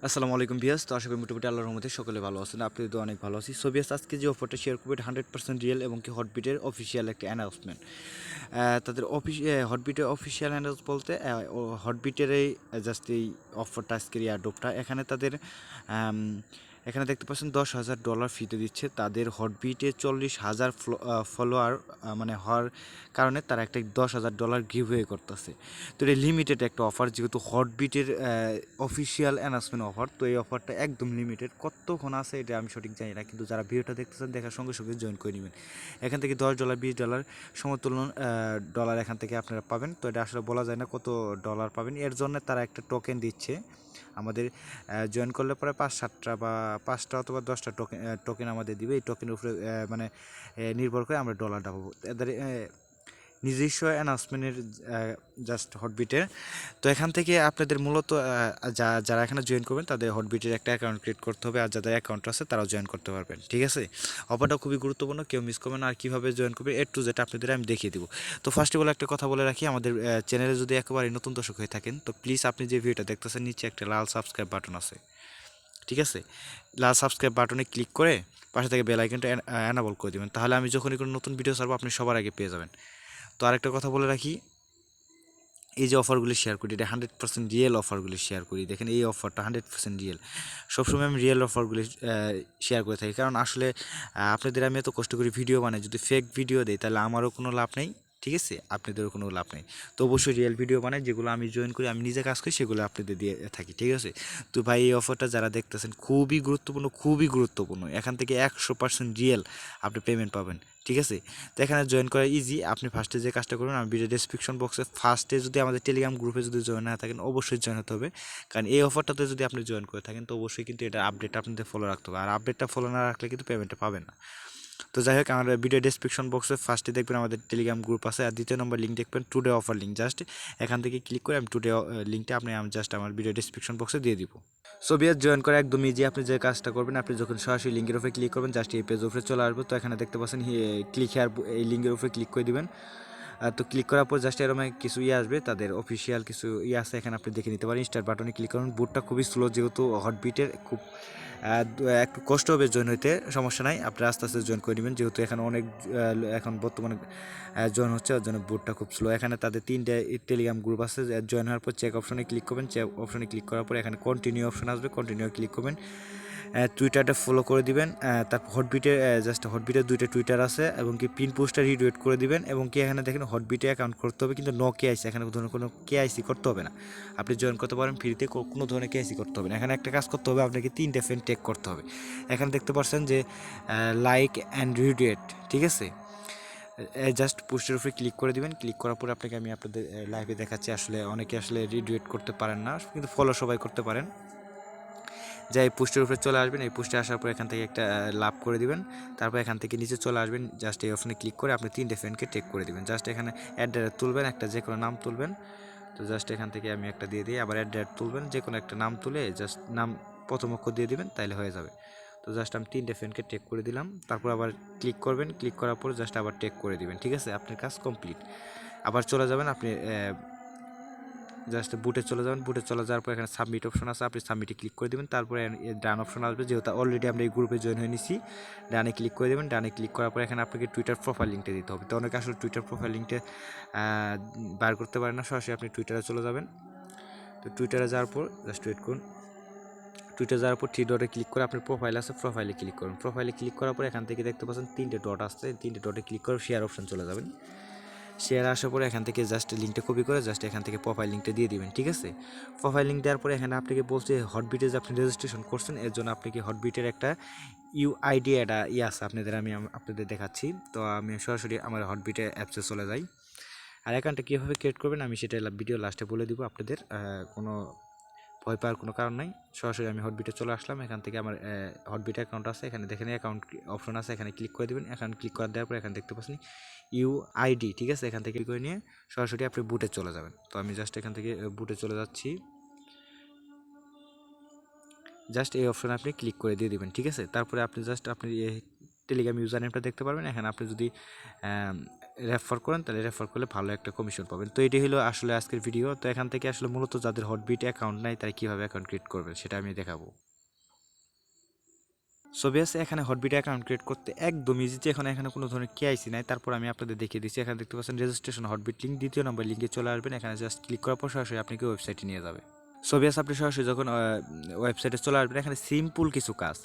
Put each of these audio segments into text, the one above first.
আসসালামু আলাইকুম বিয়াস। তো আশা করি মোটামুটি আল্লাহর রহমতে সকলে ভালো আছেন, আপনি তো অনেক ভালো আছি। সো বিয়াস, আজকে যে অফারটা শেয়ার করবো এটা 100% রিয়েল এবং কি হটবিটের অফিসিয়াল একটা অ্যানাউন্সমেন্ট। তাদের হটবিটের অফিসিয়াল অ্যানাউন্স বলতে হটবিটের এই জাস্ট এই অফারটা আজকের ইয়ারড্রপটা এখানে তাদের আম, এখানে দেখতে পাচ্ছেন $10,000 ফিতে দিচ্ছে তাদের হটবিটে 40,000 ফলোয়ার মানে হওয়ার কারণে তারা একটা $10,000 গিভওয়ে করতেছে। তো এটা লিমিটেড একটা অফার, যেহেতু হটবিটের অফিসিয়াল অ্যানাউন্সমেন্ট অফার, তো এই অফারটা একদম লিমিটেড। কতক্ষণ আছে এটা আমি সঠিক জানি না, কিন্তু যারা ভিডিওটা দেখতেছেন দেখার সঙ্গে সঙ্গে জয়েন করে নেবেন। এখান থেকে $10 $20 সমতুল্য ডলার এখান থেকে আপনারা পাবেন। তো এটা আসলে বলা যায় না কত ডলার পাবেন, এর জন্য তারা একটা টোকেন দিচ্ছে আমাদের। জয়েন করলে পরে 5-7টা বা 5টা অথবা 10টা টোকেন আমাদের দিবে। এই টোকেনের উপরে মানে নির্ভর করে আমরা ডলারটা পাবো এদের নিজস্ব অ্যানাউন্সমেন্টের জাস্ট হটবিটের। তো এখান থেকে আপনাদের মূলত যারা এখানে জয়েন করবেন তাদের হটবিটের একটা অ্যাকাউন্ট ক্রিয়েট করতে হবে, আর যাদের অ্যাকাউন্ট আছে তারাও জয়েন করতে পারবেন, ঠিক আছে? অফারটা খুবই গুরুত্বপূর্ণ, কেউ মিস করবেন না। আর কীভাবে জয়েন করবে এ টু যেটা আপনাদের আমি দেখিয়ে দিব। তো ফার্স্ট অফ অল একটা কথা বলে রাখি, আমাদের চ্যানেলে যদি একেবারে নতুন দর্শক হয়ে থাকেন তো প্লিজ আপনি যে ভিডিওটা দেখতেছেন নিচে একটা লাল সাবস্ক্রাইব বাটন আছে, ঠিক আছে? লাল সাবস্ক্রাইব বাটনে ক্লিক করে পাশে থেকে বেল আইকনটা এনাবল করে দেবেন, তাহলে আমি যখনই কোনো নতুন ভিডিও ছাড়বো আপনি সবার আগে পেয়ে যাবেন। তো আরেকটা কথা বলে রাখি, এই যে অফারগুলি শেয়ার করি এটা 100% রিয়েল অফারগুলি শেয়ার করি। দেখেন এই অফারটা 100% রিয়েল। সবসময় আমি রিয়েল অফারগুলি শেয়ার করে থাকি, কারণ আসলে আপনাদের আমি এত কষ্ট করে ভিডিও বানাই, যদি ফেক ভিডিও দেয় তাহলে আমারও কোনো লাভ নেই, ঠিক আছে? আপনাদেরও কোনো লাভ নেই। তো অবশ্যই রিয়েল ভিডিও বানাই, যেগুলো আমি জয়েন করি, আমি নিজে কাজ করি, সেগুলো আপনাদের দিয়ে থাকি, ঠিক আছে? তো ভাই এই অফারটা যারা দেখতেছেন খুবই গুরুত্বপূর্ণ, খুবই গুরুত্বপূর্ণ। এখান থেকে 100% রিয়েল আপনি পেমেন্ট পাবেন, ঠিক আছে? তো এখানে জয়েন করা ইজি। আপনি ফার্স্টে যে কাজটা করবেন, আমি ভিডিও ডেসক্রিপশন বক্সে ফার্স্টে যদি আমাদের টেলিগ্রাম গ্রুপে যদি জয়েন না থাকেন অবশ্যই জয়েন হতে হবে, কারণ এই অফারটাতে যদি আপনি জয়েন করে থাকেন তো অবশ্যই কিন্তু এটা আপডেট আপনাদের ফলো রাখতে হবে, আর আপডেটটা ফলো না রাখলে কিন্তু পেমেন্টটা পাবেন না। তো যাই হোক, আমার ভিডিও ডেসক্রিপশন বক্সে ফার্স্টে দেখবেন আমাদের টেলিগ্রাম গ্রুপ আছে, আর দ্বিতীয় নম্বর লিঙ্ক দেখবেন টুডে অফার লিঙ্ক। জাস্ট এখান থেকে ক্লিক করে আমি টুডে লিঙ্কটা আমি জাস্ট আমার ভিডিও ডেসক্রিপশন বক্সে দিয়ে দিব। সো বিয়ার, জয়েন করা একদম ইজি। আপনি যে কাজটা করবেন, আপনি যখন সরাসরি লিঙ্কের উপরে ক্লিক করবেন জাস্ট এই পেজ উপরে চলে আসবে। তো এখানে দেখতে পাচ্ছেন ক্লিক হেয়ার, এই লিঙ্কের উপরে ক্লিক করে দিবেন। তো ক্লিক করার পর জাস্ট এরকম কিছু আসবে, তাদের অফিসিয়াল কিছু আছে, এখানে আপনি দেখে নিতে পারেন। স্টার্ট বাটনে ক্লিক করুন। বুটটা খুবই স্লো, যেহেতু হটবিটের খুব একটু কষ্ট হবে জয়েন হইতে, সমস্যা নাই, আপনি আস্তে আস্তে জয়েন করে নেবেন, যেহেতু এখানে অনেক এখন বর্তমানে জয়েন হচ্ছে, ওর জন্য বুটটা খুব স্লো। এখানে তাদের 3টে টেলিগ্রাম গ্রুপ আছে। জয়েন হওয়ার পর চেক অপশনে ক্লিক করবেন। চেক অপশনে ক্লিক করার পর এখানে কন্টিনিউ অপশন আসবে, কন্টিনিউ ক্লিক করবেন। টুইটারটা ফলো করে দিবেন। তারপর হটবিটে জাস্ট হটবিটের 2টা টুইটার আছে, এবং কি পিন পোস্টটা রিটুইট করে দিবেন। এবং কি এখানে দেখেন হটবিটে অ্যাকাউন্ট করতে হবে, কিন্তু নো কেআইসি, এখানে কোনো কেআইসি করতে হবে না। আপনি জয়েন করতে পারেন ফ্রিতে, কোনো ধরনের কেআইসি করতে হবে না। এখানে একটা কাজ করতে হবে, আপনাকে 3টে ফ্রেন্ড টেক করতে হবে। এখানে দেখতে পাচ্ছেন যে লাইক অ্যান্ড রিটুইট, ঠিক আছে? জাস্ট পোস্টের উপরে ক্লিক করে দিবেন। ক্লিক করার পরে আপনাকে আমি আপনাদের লাইভে দেখাচ্ছি। আসলে অনেকে আসলে রিটুইট করতে পারেন না, কিন্তু ফলো সবাই করতে পারেন। যা এই পোস্টের উপরে চলে আসবেন, এই পোস্টে আসার পর এখান থেকে একটা লাভ করে দিবেন। তারপর এখান থেকে নিচে চলে আসবেন, জাস্ট এই অপশনে ক্লিক করে আপনি 3টে ফ্রেন্ডকে টেক করে দিবেন। জাস্ট এখানে অ্যাড্রেস তুলবেন, একটা যে কোনো নাম তুলবেন। তো জাস্ট এখান থেকে আমি একটা দিয়ে দিই, আবার অ্যাড্রেস তুলবেন, যে কোনো একটা নাম তুলে জাস্ট নাম প্রথম অক্ষর দিয়ে দিবেন, তাইলে হয়ে যাবে। তো জাস্ট আমি 3টে ফ্রেন্ডকে টেক করে দিলাম। তারপর আবার ক্লিক করবেন, ক্লিক করার পর জাস্ট আবার টেক করে দিবেন, ঠিক আছে? আপনার কাজ কমপ্লিট। আবার চলে যাবেন আপনি জাস্ট বুটে চলে যাবেন। বুটে চলে যাওয়ার পর এখানে সাবমিট অপশন আছে, আপনি সাবমিটে ক্লিক করে দেবেন। তারপরে ডান অপশন আসবে, যেহেতু অলরেডি আমরা এই গ্রুপে জয়েন হয়ে নিছি। ডানে ক্লিক করে দেবেন। ডানে ক্লিক করার পর এখানে আপনাকে টুইটার প্রোফাইল লিঙ্কটা দিতে হবে। তো অনেকে আসলে টুইটার প্রোফাইল লিঙ্কটা বার করতে পারেন না, সরাসরি আপনি টুইটারে চলে যাবেন। তো টুইটারে যাওয়ার পর জাস্ট ওয়েট করুন। টুইটারে যাওয়ার পর 3 ডটে ক্লিক করে আপনার প্রোফাইল আছে, প্রোফাইলে ক্লিক করুন। প্রোফাইলে ক্লিক করার পর এখান থেকে দেখতে পাচ্ছেন 3টে ডট আসছে, 3টে ডটে ক্লিক করে শেয়ার অপশন চলে যাবেন। শেয়ার আসার পরে এখান থেকে জাস্ট লিঙ্কটা কপি করে জাস্ট এখান থেকে প্রোফাইল লিঙ্কটা দিয়ে দিবেন, ঠিক আছে? প্রোফাইল লিঙ্ক দেওয়ার পরে এখানে আপনাকে বলছে হটবিটে যে আপনি রেজিস্ট্রেশন করছেন, এর জন্য আপনাকে হটবিটের একটা ইউআইডি একটা আছে, আমি আপনাদের দেখাচ্ছি। তো আমি সরাসরি আমার হটবিটে অ্যাপসে চলে যাই। আর অ্যাকাউন্টটা কীভাবে ক্রিয়েট করবেন আমি সেটা ভিডিও লাস্টে বলে দিব আপনাদের। কোনো ভয় পাওয়ার কোনো কারণ নাই। সরাসরি আমি হটবিটে চলে আসলাম। এখান থেকে আমার হটবিট অ্যাকাউন্ট আছে, এখানে দেখেন অ্যাকাউন্ট অপশন আছে, এখানে ক্লিক করে দেবেন। অ্যাকাউন্ট ক্লিক করে দেওয়ার পর এখানে দেখতে পাচ্ছেন ইউআইডি, ঠিক আছে? এখান থেকে ক্লিক করে নিয়ে সরাসরি আপনি বুটে চলে যাবেন। তো আমি জাস্ট এখান থেকে বুটে চলে যাচ্ছি। জাস্ট এই অপশনে আপনি ক্লিক করে দিয়ে দিবেন, ঠিক আছে? তারপরে আপনি জাস্ট আপনি টেলিগ্রাম ইউজার নেমটা দেখতে পারবেন। এখানে আপনি যদি রেফার করেন তাহলে রেফার করলে ভালো একটা কমিশন পাবেন। তো এটি হলো আসলে আজকের ভিডিও। তো এখান থেকে আসলে মূলত যাদের হটবিট অ্যাকাউন্ট নাই তারা কীভাবে অ্যাকাউন্ট ক্রিয়েট করবেন সেটা আমি দেখাবো। সো বেশ এখানে হটবিট অ্যাকাউন্ট ক্রিয়েট করতে একদম ইজি, যে এখানে কোনো ধরনের কেআইসি নাই। তারপর আমি আপনাদের দেখিয়ে দিচ্ছি। এখানে দেখতে পাচ্ছেন রেজিস্ট্রেশন হটবিট লিঙ্ক, দ্বিতীয় নম্বর লিঙ্কে চলে আসবেন। এখানে জাস্ট ক্লিক করার পর সরাসরি আপনাকে ওয়েবসাইটে নিয়ে যাবে। সো বেশ আপনি সরাসরি যখন ওয়েবসাইটে চলে আসবেন, এখানে সিম্পল কিছু কাজ।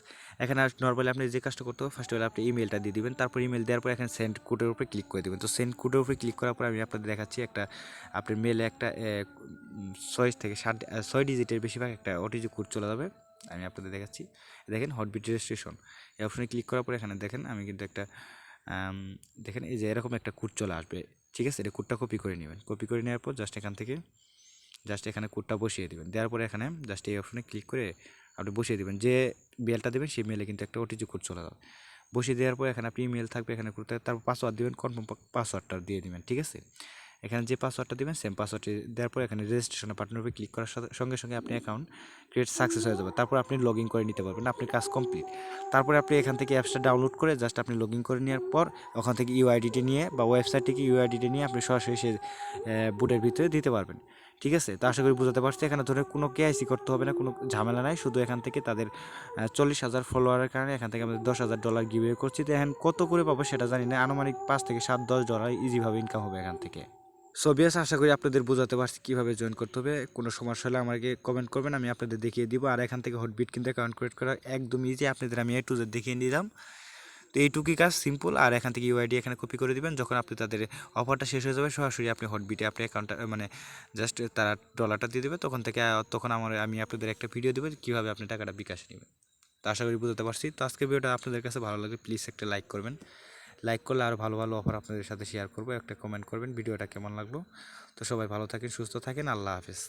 এখানে নর্মালি আপনি যে কাজটা করতে হবে, ফার্স্ট হলে আপনি ইমেলটা দিয়ে দিবেন। তারপর ইমেল দেওয়ার পর এখানে সেন্ড কোডের উপরে ক্লিক করে দেবেন। তো সেন্ড কোডের উপরে ক্লিক করার পর আমি আপনাদের দেখাচ্ছি একটা আপনার মেলে একটা 6 ডিজিটের বেশিরভাগ একটা ওটিপি কোড চলে যাবে। আমি আপনাদের দেখাচ্ছি। দেখেন হটবিট রেজিস্ট্রেশন এই অপশনে ক্লিক করার পর এখানে দেখেন আমি কিন্তু একটা দেখেন এই যে এরকম একটা কোড চলে আসবে। ঠিক আছে, এটা কোডটা কপি করে নেবেন। কপি করে নেওয়ার পর জাস্ট এখানে কোডটা বসিয়ে দেবেন। দেওয়ার পরে এখানে জাস্ট এই অপশনে ক্লিক করে আপনি বসিয়ে দেবেন। যে মেলটা দেবেন সেই মেলে কিন্তু একটা ওটিপি কোড চলে যাবে। বসিয়ে দেওয়ার পর এখানে আপনি ইমেল থাকবে, এখানে করতে তারপর পাসওয়ার্ড দেবেন, কনফার্ম পাসওয়ার্ডটা দিয়ে দেবেন। ঠিক আছে, এখানে যে পাসওয়ার্ডটা দেবেন সেম পাসওয়ার্ডটি দেওয়ার পর এখানে রেজিস্ট্রেশনের বাটনের উপরে ক্লিক করার সঙ্গে সঙ্গে আপনি অ্যাকাউন্ট ক্রিয়েট সাকসেস হয়ে যাবে। তারপর আপনি লগ ইন করে নিতে পারবেন, আপনি কাজ কমপ্লিট। তারপরে আপনি এখান থেকে অ্যাপসটা ডাউনলোড করে জাস্ট আপনি লগ ইন করে নেওয়ার পর ওখান থেকে ইউআইডিটি নিয়ে বা ওয়েবসাইট থেকে ইউআইডিটি নিয়ে আপনি সরাসরি সে বুটের ভিতরে দিতে পারবেন। ঠিক আছে, তো আশা করি বুঝাতে পারছি। এখানে ধরে কোনো কেআইসি করতে হবে না, কোনো ঝামেলা নাই। শুধু এখান থেকে তাদের 40,000 ফলোয়ারের কারণে এখান থেকে আমাদের $10,000 গিভওয়ে করছি। তো এখন কত করে পাবো সেটা জানি না, আনুমানিক 5 থেকে $7-10 ইজিভাবে ইনকাম হবে এখান থেকে। সো বিয়াস আশা করি আপনাদের বোঝাতে পারছি কীভাবে জয়েন করতে হবে। কোনো সমস্যা হলে আমাকে কমেন্ট করবেন, আমি আপনাদের দেখিয়ে দিব। আর এখান থেকে হটবিট কিন্তু অ্যাকাউন্ট ক্রিয়েট করা একদম ইজি, আপনাদের আমি A to Z দেখিয়ে দিলাম। তো এইটুকুই কাজ, সিম্পল। আর এখান থেকে ইউআইডি এখানে কপি করে দিবেন। যখন আপনি তাদের অফারটা শেষ হয়ে যাবে সরাসরি আপনি হটবিটে আপনি অ্যাকাউন্টটা মানে জাস্ট তারা ডলারটা দিয়ে দেবে। তখন আমি আপনাদের একটা ভিডিও দেবো কীভাবে আপনি টাকাটা বিকাশে নেবেন। তো আশা করি বুঝতে পারছি। তো আজকের ভিডিওটা আপনাদের কাছে ভালো লাগে প্লিজ একটা লাইক করবেন। লাইক করলে আরও ভালো ভালো অফার আপনাদের সাথে শেয়ার করবো। একটা কমেন্ট করবেন ভিডিওটা কেমন লাগলো। তো সবাই ভালো থাকেন, সুস্থ থাকেন, আল্লাহ হাফেজ।